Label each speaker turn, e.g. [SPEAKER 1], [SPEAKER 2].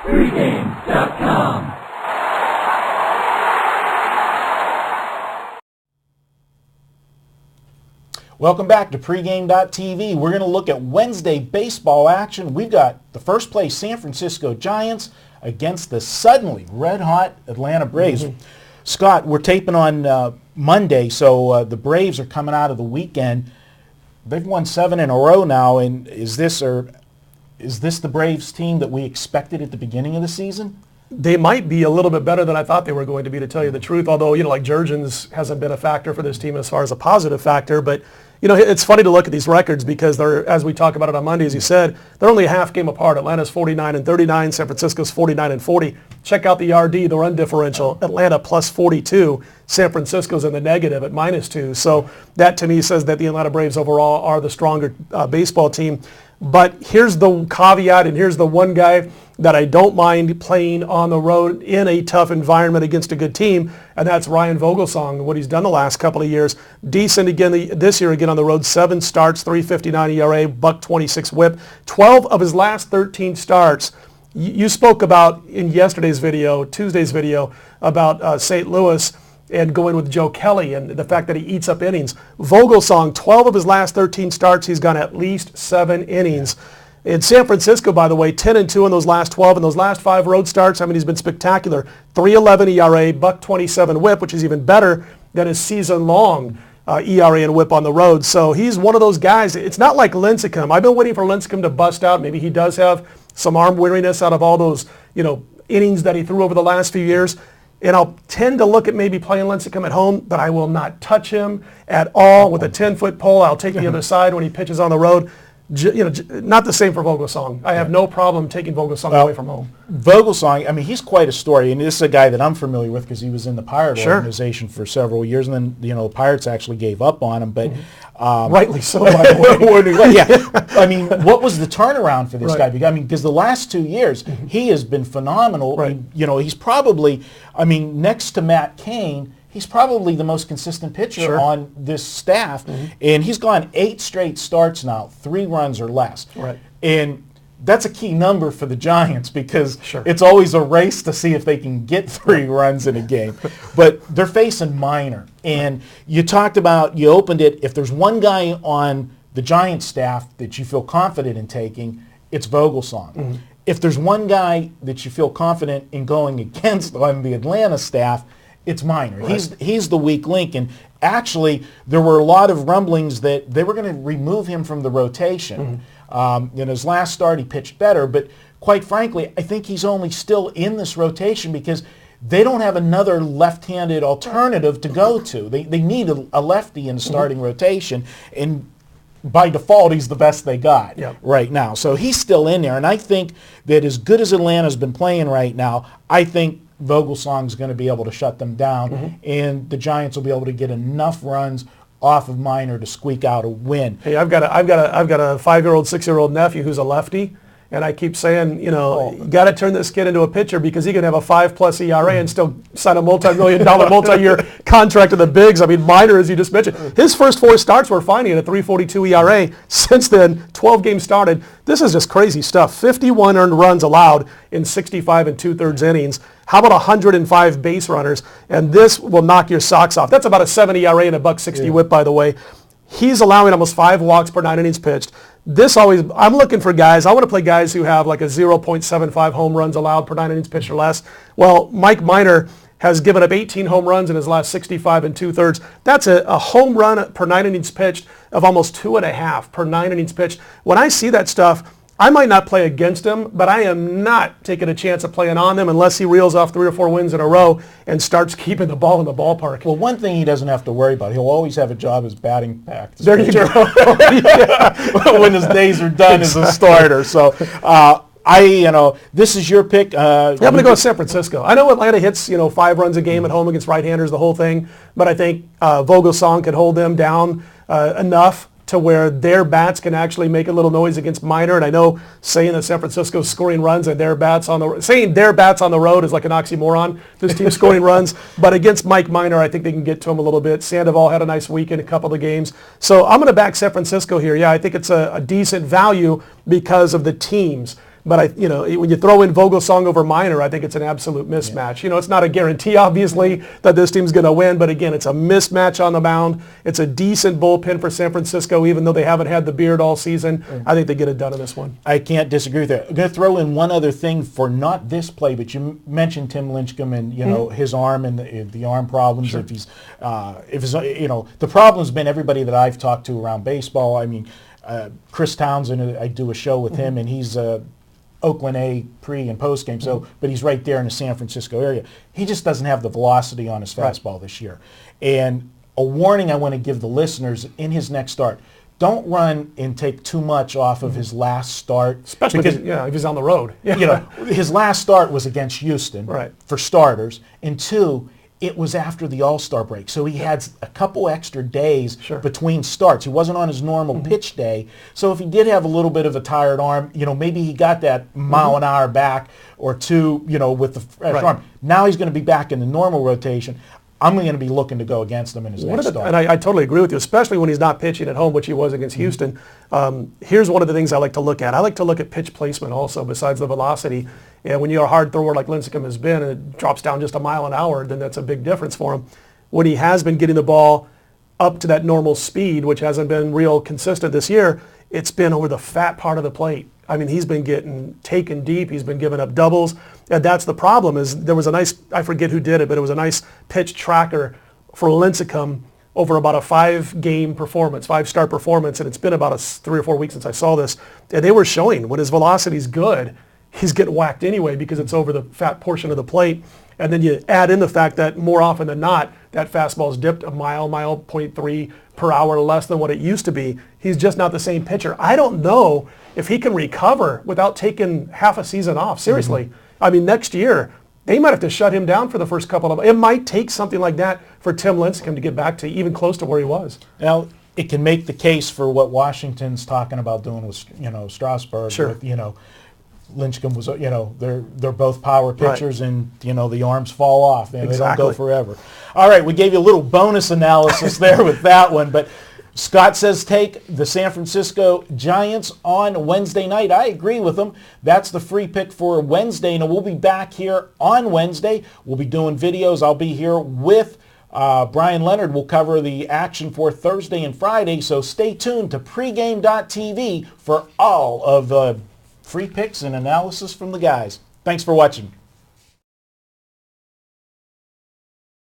[SPEAKER 1] Pregame.com.
[SPEAKER 2] Welcome back to Pregame.tv. We're going to look at Wednesday baseball action. We've got the first place San Francisco Giants against the suddenly red-hot Atlanta Braves. Scott, we're taping on Monday, so the Braves are coming out of the weekend. They've won 7 in a row now, and is this the Braves team that we expected at the beginning of the season?
[SPEAKER 3] They might be a little bit better than I thought they were going to be, to tell you the truth, although, like Jurgens hasn't been a factor for this team as far as a positive factor. But, it's funny to look at these records because they're, as we talk about it on Monday, as you said, they're only a half game apart. Atlanta's 49-39, San Francisco's 49-40. Check out the RD, the run differential. Atlanta plus 42, San Francisco's in the negative at -2. So that to me says that the Atlanta Braves overall are the stronger baseball team. But here's the caveat, and here's the one guy that I don't mind playing on the road in a tough environment against a good team, and that's Ryan Vogelsong, what he's done the last couple of years. Decent again this year again on the road, 7 starts, 3.59 ERA, .26 whip. 12 of his last 13 starts. You spoke about in yesterday's video, Tuesday's video, about St. Louis and going with Joe Kelly and the fact that he eats up innings. Vogelsong, 12 of his last 13 starts, he's gone at least 7 innings. In San Francisco, by the way, 10-2 in those last 12. In those last 5 road starts, he's been spectacular. 3.11 ERA, .27 whip, which is even better than his season-long ERA and whip on the road. So he's one of those guys. It's not like Lincecum. I've been waiting for Lincecum to bust out. Maybe he does have some arm weariness out of all those, innings that he threw over the last few years. And I'll tend to look at maybe playing Lincecum at home, but I will not touch him at all with a 10-foot pole. I'll take the other side when he pitches on the road. Not the same for Vogelsong. I have no problem taking Vogelsong away from home.
[SPEAKER 2] Vogelsong, he's quite a story, and this is a guy that I'm familiar with because he was in the Pirate organization for several years, and then the Pirates actually gave up on him. But
[SPEAKER 3] rightly so, by the way.
[SPEAKER 2] Yeah, what was the turnaround for this guy? Because the last 2 years he has been phenomenal.
[SPEAKER 3] Right.
[SPEAKER 2] He's probably, next to Matt Cain, he's probably the most consistent pitcher on this staff, and he's gone 8 straight starts now, 3 runs or less.
[SPEAKER 3] Right.
[SPEAKER 2] And that's a key number for the Giants because it's always a race to see if they can get 3 runs in a game. But they're facing Minor. And you opened it, if there's one guy on the Giants staff that you feel confident in taking, it's Vogelsong. If there's one guy that you feel confident in going against on the Atlanta staff, it's Minor. Right. He's the weak link, and actually there were a lot of rumblings that they were going to remove him from the rotation. In his last start he pitched better, but quite frankly I think he's only still in this rotation because they don't have another left-handed alternative to go to. They need a lefty in the starting rotation, and by default he's the best they got right now. So he's still in there, and I think that as good as Atlanta's been playing right now, I think Vogelsong's going to be able to shut them down, and the Giants will be able to get enough runs off of Minor to squeak out a win.
[SPEAKER 3] Hey, I've got a 5-year-old, 6-year-old nephew who's a lefty, and I keep saying, you got to turn this kid into a pitcher because he can have a 5+ ERA and still sign a multi-million-dollar, multi-year contract to the bigs. Minor, as you just mentioned, his first 4 starts were fine. He had a 3.42 ERA. Since then, 12 games started. This is just crazy stuff. 51 earned runs allowed in 65 2/3 innings. How about 105 base runners? And this will knock your socks off. That's about a 7 ERA and a .60 whip, by the way. He's allowing almost 5 walks per 9 innings pitched. I'm looking for guys. I want to play guys who have like a 0.75 home runs allowed per 9 innings pitched or less. Well, Mike Minor has given up 18 home runs in his last 65 2/3. That's a home run per 9 innings pitched of almost 2.5 per 9 innings pitched. When I see that stuff, I might not play against him, but I am not taking a chance of playing on them unless he reels off 3 or 4 wins in a row and starts keeping the ball in the ballpark.
[SPEAKER 2] Well, one thing he doesn't have to worry about, he'll always have a job as batting practice.
[SPEAKER 3] There you go.
[SPEAKER 2] When his days are done as a starter. So, this is your pick.
[SPEAKER 3] I'm going to go with San Francisco. I know Atlanta hits, 5 runs a game at home against right-handers, the whole thing, but I think Vogelsong could hold them down enough to where their bats can actually make a little noise against Minor. And I know saying that San Francisco's scoring runs and saying their bats on the road is like an oxymoron. This team's scoring runs, but against Mike Minor, I think they can get to him a little bit. Sandoval had a nice week in a couple of games. So I'm going to back San Francisco here. Yeah, I think it's a decent value because of the teams. But when you throw in Vogelsong over Minor, I think it's an absolute mismatch. It's not a guarantee, obviously, that this team's going to win. But again, it's a mismatch on the mound. It's a decent bullpen for San Francisco, even though they haven't had the beard all season. I think they get it done in this one.
[SPEAKER 2] I can't disagree with that. I'm going to throw in one other thing for not this play, but you mentioned Tim Lincecum and his arm and the arm problems. Sure. If he's the problem's been everybody that I've talked to around baseball. I mean, Chris Townsend, I do a show with him, and he's Oakland A pre and post game. So, but he's right there in the San Francisco area. He just doesn't have the velocity on his fastball this year. And a warning I want to give the listeners in his next start: don't run and take too much off of his last start,
[SPEAKER 3] especially because if he's on the road.
[SPEAKER 2] His last start was against Houston,
[SPEAKER 3] right,
[SPEAKER 2] for starters, and two, it was after the All-Star break. So he had a couple extra days between starts. He wasn't on his normal pitch day. So if he did have a little bit of a tired arm, maybe he got that mile an hour back or two, with the fresh arm. Now he's going to be back in the normal rotation. I'm going to be looking to go against him in his next start.
[SPEAKER 3] And I totally agree with you, especially when he's not pitching at home, which he was against Houston. Here's one of the things I like to look at. I like to look at pitch placement also, besides the velocity. And when you're a hard thrower like Lincecum has been and it drops down just a mile an hour, then that's a big difference for him. When he has been getting the ball up to that normal speed, which hasn't been real consistent this year, it's been over the fat part of the plate. I mean, he's been getting taken deep. He's been giving up doubles. And that's the problem. Is there was a nice, I forget who did it, but it was a nice pitch tracker for Lincecum over about a 5-start performance. And it's been about 3 or 4 weeks since I saw this. And they were showing when his velocity's good, he's getting whacked anyway because it's over the fat portion of the plate. And then you add in the fact that more often than not, that fastball's dipped a mile, 0.3 per hour less than what it used to be. He's just not the same pitcher. I don't know if he can recover without taking half a season off. Seriously. I mean, next year, they might have to shut him down for the first couple of... It might take something like that for Tim Lincecum to get back to even close to where he was.
[SPEAKER 2] Now, it can make the case for what Washington's talking about doing with, Strasburg.
[SPEAKER 3] Sure.
[SPEAKER 2] With, Lincecum was, they're both power pitchers, and, the arms fall off. And they don't go forever. All right, we gave you a little bonus analysis there with that one, but Scott says take the San Francisco Giants on Wednesday night. I agree with him. That's the free pick for Wednesday, and we'll be back here on Wednesday. We'll be doing videos. I'll be here with Brian Leonard. Will cover the action for Thursday and Friday, so stay tuned to pregame.tv for all of the free picks and analysis from the guys. Thanks for watching.